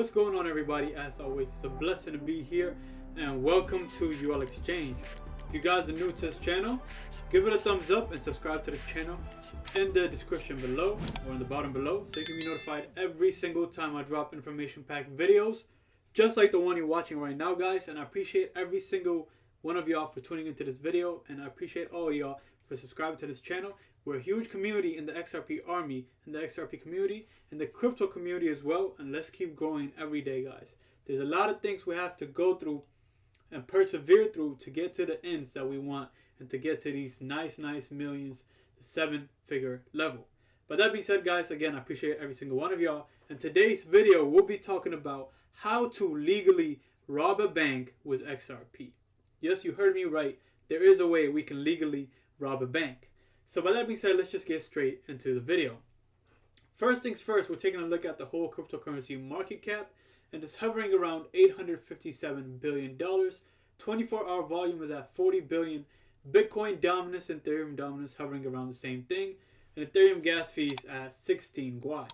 What's going on, everybody? As always, it's a blessing to be here, and welcome to UL Exchange. If you guys are new to this channel, give it a thumbs up and subscribe to this channel in the description below or in the bottom below, so you can be notified every single time I drop information packed videos just like the one you're watching right now, guys. And I appreciate every single one of y'all for tuning into this video, and I appreciate all of y'all for subscribing to this channel. We're a huge community in the XRP army, in the XRP community, in the crypto community as well, and let's keep growing every day, guys. There's a lot of things we have to go through and persevere through to get to the ends that we want and to get to these nice millions, the 7-figure level. But that being said, guys, again, I appreciate every single one of y'all. In today's video, we'll be talking about how to legally rob a bank with XRP. Yes, you heard me right. There is a way we can legally rob a bank. So by that being said, let's just get straight into the video. First things first, we're taking a look at the whole cryptocurrency market cap, and it's hovering around $857 billion. 24-hour volume is at 40 billion. Bitcoin dominance and Ethereum dominance hovering around the same thing, and Ethereum gas fees at 16 Guai.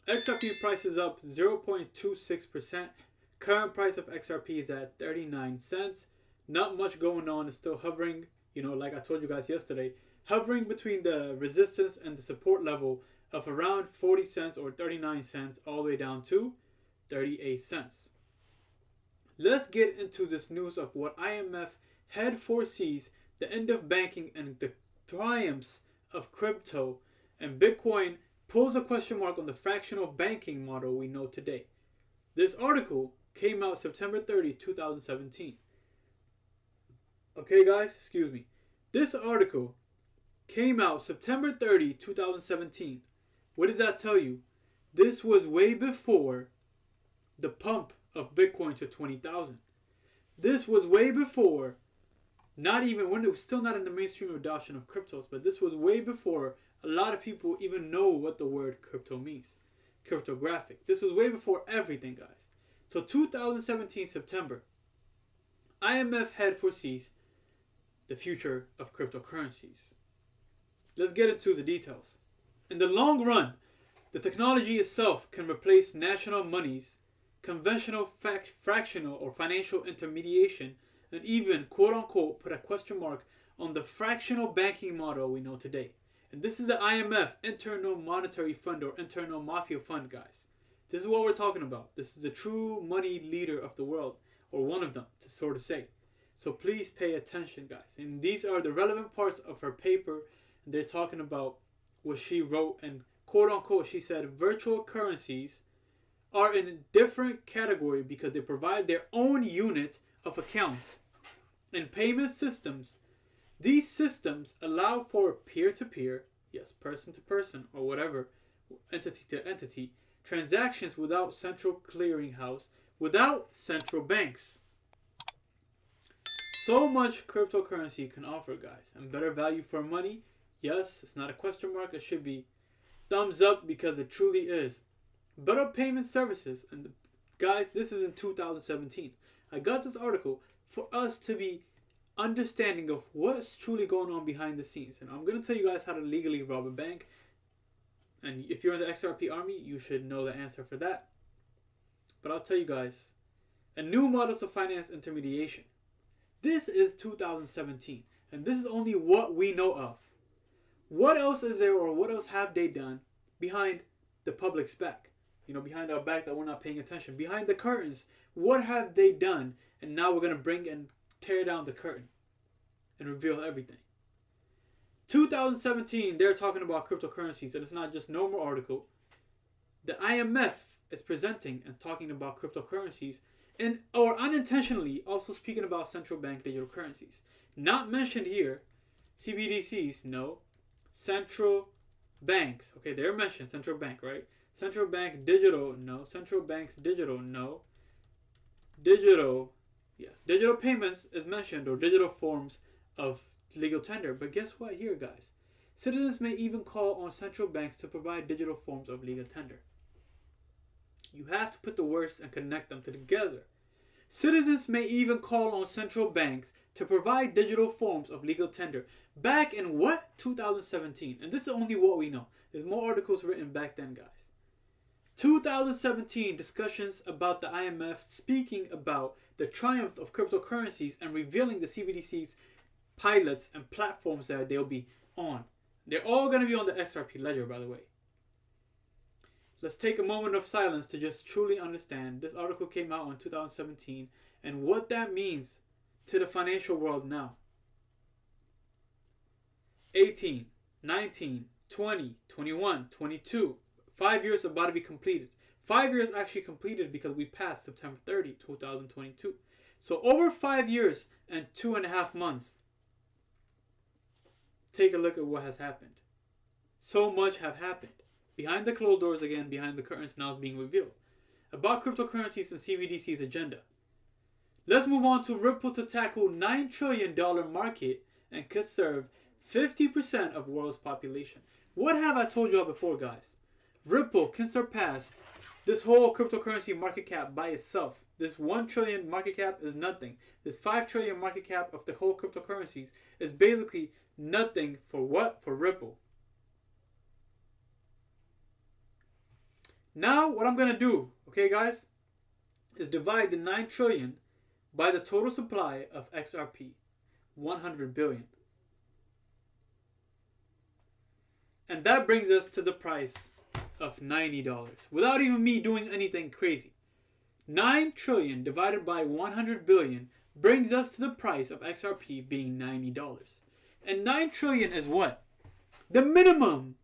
XRP price is up 0.26%. Current price of XRP is at 39 cents. Not much going on. It's still hovering, like I told you guys yesterday, hovering between the resistance and the support level of around 40 cents or 39 cents all the way down to 38 cents. Let's get into this news of what IMF had foresees the end of banking and the triumphs of crypto, and Bitcoin pulls a question mark on the fractional banking model we know today. This article came out September 30, 2017. Okay, guys, excuse me. This article came out September 30, 2017. What does that tell you? This was way before the pump of Bitcoin to 20,000. This was way before, not even when it was still not in the mainstream adoption of cryptos, but this was way before a lot of people even know what the word crypto means. Cryptographic. This was way before everything, guys. So 2017 September, IMF had foresees the future of cryptocurrencies. Let's get into the details. In the long run, the technology itself can replace national monies, conventional fractional or financial intermediation, and even, quote-unquote, put a question mark on the fractional banking model we know today. And this is the IMF, Internal Monetary Fund, or Internal Mafia Fund, guys. This is what we're talking about. This is the true money leader of the world, or one of them, to sort of say. So please pay attention, guys. And these are the relevant parts of her paper. And they're talking about what she wrote, and quote-unquote, she said, virtual currencies are in a different category because they provide their own unit of account and payment systems. These systems allow for peer-to-peer, yes, person-to-person, or whatever, entity-to-entity, transactions without central clearinghouse, without central banks. So much cryptocurrency can offer, guys, and better value for money. Yes, it's not a question mark. It should be thumbs up because it truly is. Better payment services. And guys, this is in 2017. I got this article for us to be understanding of what's truly going on behind the scenes. And I'm going to tell you guys how to legally rob a bank. And if you're in the XRP army, you should know the answer for that. But I'll tell you guys, a new models of finance intermediation. This is 2017. And this is only what we know of. What else is there, or what else have they done behind the public's back? Behind our back that we're not paying attention. Behind the curtains, what have they done? And now we're going to bring and tear down the curtain and reveal everything. 2017, they're talking about cryptocurrencies, and it's not just normal article. The IMF is presenting and talking about cryptocurrencies, and or unintentionally also speaking about central bank digital currencies. Not mentioned here, CBDCs, no. Central banks, okay, they're mentioned, central bank, right? Central bank digital, no. Central banks digital, no. Digital, yes. Digital payments is mentioned, or digital forms of legal tender. But guess what here, guys? Citizens may even call on central banks to provide digital forms of legal tender. You have to put the words and connect them together. Citizens may even call on central banks to provide digital forms of legal tender. Back in what? 2017. And this is only what we know. There's more articles written back then, guys. 2017 discussions about the IMF speaking about the triumph of cryptocurrencies and revealing the CBDC's pilots and platforms that they'll be on. They're all going to be on the XRP ledger, by the way. Let's take a moment of silence to just truly understand. This article came out in 2017 and what that means to the financial world now. 18, 19, 20, 21, 22. 5 years about to be completed. 5 years actually completed because we passed September 30, 2022. So over 5 years and 2.5 months. Take a look at what has happened. So much have happened. Behind the closed doors again, behind the curtains now is being revealed. About cryptocurrencies and CBDC's agenda. Let's move on to Ripple to tackle $9 trillion market and could serve 50% of world's population. What have I told y'all before, guys? Ripple can surpass this whole cryptocurrency market cap by itself. This 1 trillion market cap is nothing. This 5 trillion market cap of the whole cryptocurrencies is basically nothing for what? For Ripple. Now, what I'm going to do, okay, guys, is divide the 9 trillion by the total supply of XRP, 100 billion. And that brings us to the price of $90 without even me doing anything crazy. 9 trillion divided by 100 billion brings us to the price of XRP being $90. And 9 trillion is what? The minimum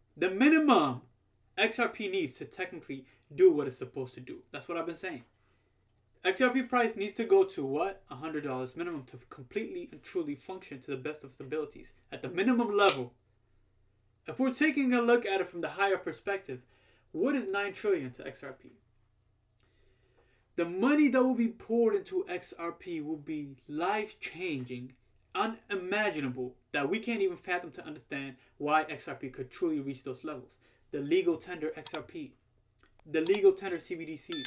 XRP needs to technically do what it's supposed to do. That's what I've been saying. XRP price needs to go to what? $100 minimum to completely and truly function to the best of its abilities at the minimum level. If we're taking a look at it from the higher perspective, what is 9 trillion to XRP? The money that will be poured into XRP will be life-changing, unimaginable, that we can't even fathom to understand why XRP could truly reach those levels. The legal tender XRP, the legal tender CBDCs,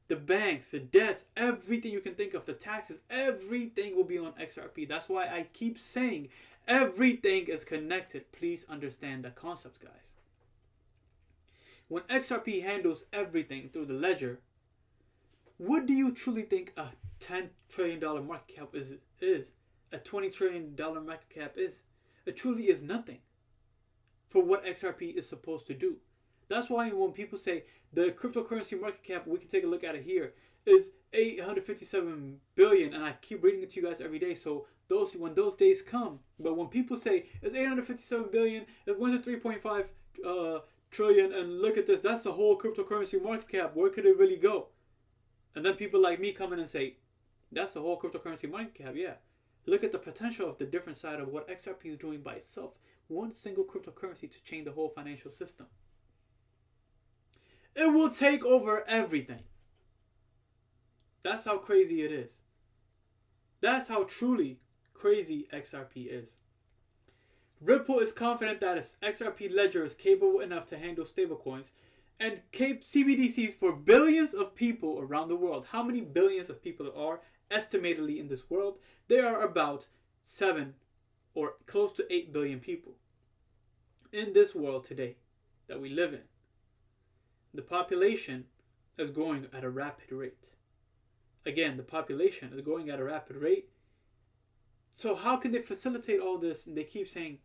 the banks, the debts, everything you can think of, the taxes, everything will be on XRP. That's why I keep saying everything is connected. Please understand the concept, guys. When XRP handles everything through the ledger, what do you truly think a $10 trillion market cap is? A $20 trillion market cap is? It truly is nothing for what XRP is supposed to do. That's why when people say the cryptocurrency market cap, we can take a look at it here, is 857 billion, and I keep reading it to you guys every day, so when those days come. But when people say it's 857 billion, it went to 3.5 trillion, and look at this, that's the whole cryptocurrency market cap, where could it really go? And then people like me come in and say, that's the whole cryptocurrency market cap. Yeah, look at the potential of the different side of what XRP is doing by itself. One single cryptocurrency to change the whole financial system. It will take over everything. That's how crazy it is. That's how truly crazy XRP is. Ripple is confident that its XRP ledger is capable enough to handle stablecoins and CBDCs for billions of people around the world. How many billions of people are estimatedly in this world? There are about 7 or close to 8 billion people in this world today that we live in. The population is growing at a rapid rate. Again, the population is growing at a rapid rate. So how can they facilitate all this? And they keep saying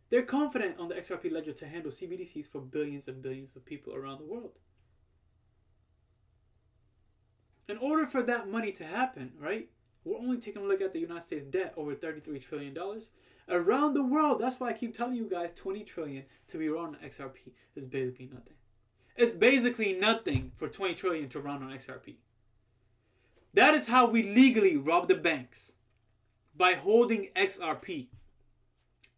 they're confident on the XRP ledger to handle CBDCs for billions and billions of people around the world. In order for that money to happen, right? We're only taking a look at the United States debt, over $33 trillion. Around the world, that's why I keep telling you guys 20 trillion to be run on XRP is basically nothing. It's basically nothing for 20 trillion to run on XRP. That is how we legally rob the banks. By holding XRP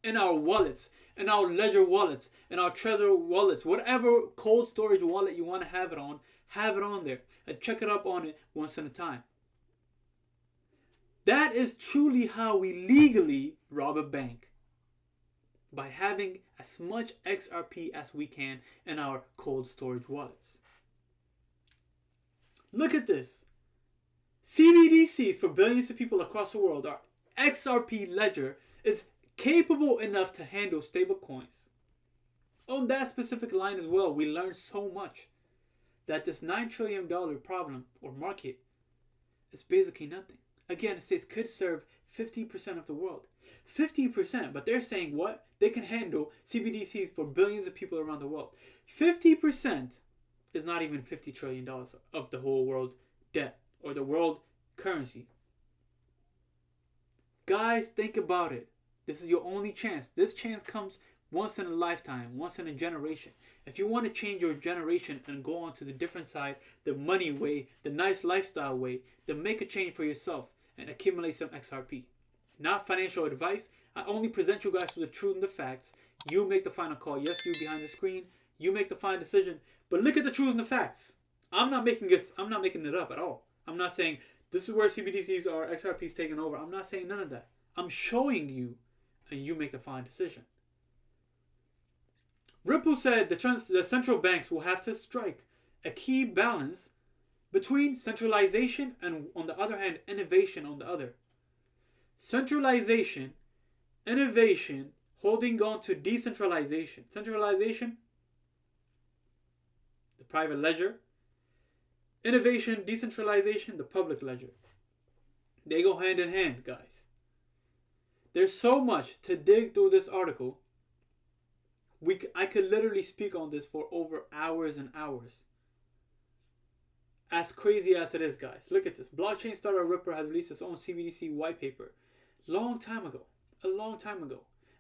in our wallets, in our ledger wallets, in our Trezor wallets, whatever cold storage wallet you want to have it on there. And check it up on it once at a time. That is truly how we legally rob a bank. By having as much XRP as we can in our cold storage wallets. Look at this. CBDCs for billions of people across the world, our XRP ledger is capable enough to handle stable coins. On that specific line as well, we learned so much. that this $9 trillion problem or market is basically nothing. Again, it says could serve 50% of the world. 50%, but they're saying what? They can handle CBDCs for billions of people around the world. 50% is not even $50 trillion of the whole world debt or the world currency. Guys, think about it. This is your only chance. This chance comes once in a lifetime, once in a generation. If you want to change your generation and go on to the different side, the money way, the nice lifestyle way, then make a change for yourself and accumulate some XRP. Not financial advice. I only present you guys with the truth and the facts. You make the final call. Yes, you behind the screen. You make the final decision. But look at the truth and the facts. I'm not making it up at all. I'm not saying this is where CBDCs or XRPs taking over. I'm not saying none of that. I'm showing you, and you make the final decision. Ripple said the central banks will have to strike a key balance between centralization and, on the other hand, innovation on the other. Centralization, innovation, holding on to decentralization. Centralization, the private ledger. Innovation, decentralization, the public ledger. They go hand in hand, guys. There's so much to dig through this article. I could literally speak on this for over hours and hours. As crazy as it is, guys. Look at this. Blockchain startup Ripple has released its own CBDC white paper. A long time ago.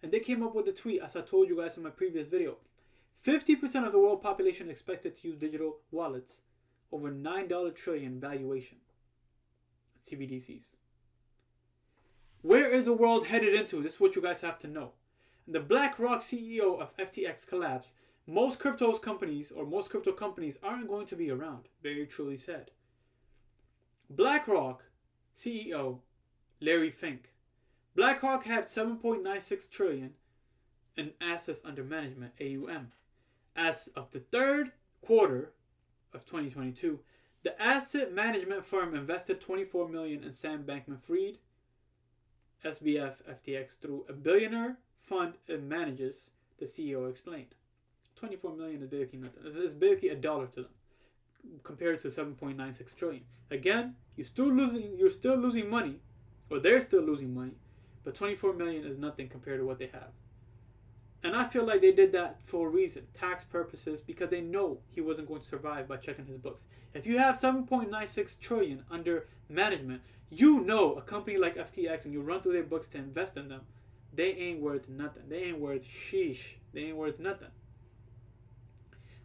And they came up with the tweet, as I told you guys in my previous video. 50% of the world population expected to use digital wallets. Over $9 trillion valuation. CBDCs. Where is the world headed into? This is what you guys have to know. The Blackrock CEO of FTX collapse. Most crypto companies aren't going to be around. Very truly said. BlackRock CEO Larry Fink. BlackRock had 7.96 trillion in assets under management, AUM. As of the third quarter of 2022, the asset management firm invested 24 million in Sam Bankman-Fried, SBF FTX, through a billionaire fund it manages, the CEO explained. 24 million is basically nothing. It's basically $1 to them compared to 7.96 trillion. Again, you're still losing money, or they're still losing money, but 24 million is nothing compared to what they have. And I feel like they did that for a reason, tax purposes, because they know he wasn't going to survive by checking his books. If you have 7.96 trillion under management, you know a company like FTX, and you run through their books to invest in them, they ain't worth nothing. They ain't worth sheesh. They ain't worth nothing.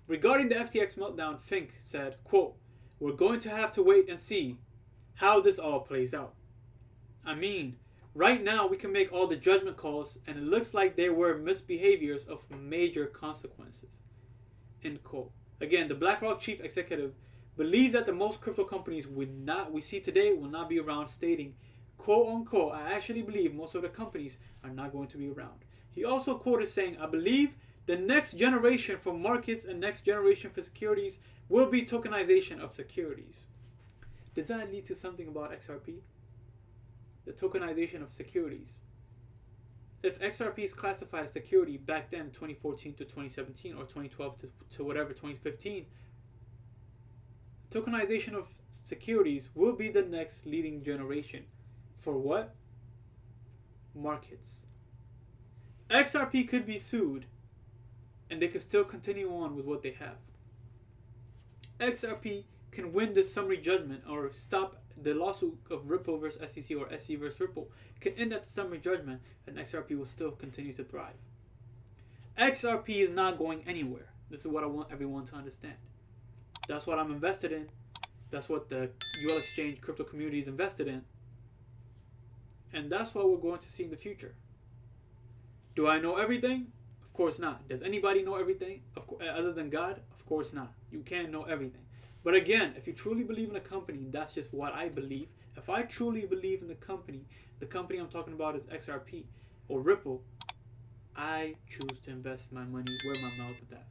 Regarding the FTX meltdown, Fink said, quote, "We're going to have to wait and see how this all plays out. I mean, right now we can make all the judgment calls, and it looks like there were misbehaviors of major consequences." End quote. Again, the BlackRock chief executive believes that the most crypto companies we see today will not be around, stating, quote unquote, "I actually believe most of the companies are not going to be around." He also quoted saying, "I believe the next generation for markets and next generation for securities will be tokenization of securities." Does that lead to something about XRP? The tokenization of securities. If XRP is classified as security back then, 2014 to 2017, or 2012 to whatever, 2015, tokenization of securities will be the next leading generation. For what? Markets. XRP could be sued, and they could still continue on with what they have. XRP can win this summary judgment or stop the lawsuit of Ripple versus SEC or SEC versus Ripple, can end at the summary judgment, and XRP will still continue to thrive. XRP is not going anywhere. This is what I want everyone to understand. That's what I'm invested in. That's what the UL Exchange crypto community is invested in. And that's what we're going to see in the future. Do I know everything? Of course not. Does anybody know everything? Other than God? Of course not. You can't know everything. But again, if you truly believe in a company, that's just what I believe. If I truly believe in the company I'm talking about is XRP or Ripple, I choose to invest my money where my mouth is at.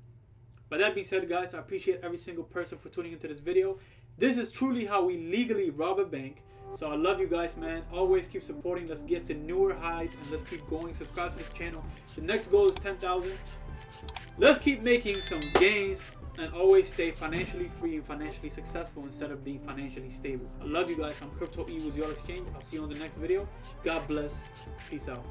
But that being said, guys, I appreciate every single person for tuning into this video. This is truly how we legally rob a bank. So I love you guys, man. Always keep supporting. Let's get to newer heights and let's keep going. Subscribe to this channel. The next goal is 10,000. Let's keep making some gains and always stay financially free and financially successful instead of being financially stable. I love you guys. I'm Crypto E with Your Exchange. I'll see you on the next video. God bless. Peace out.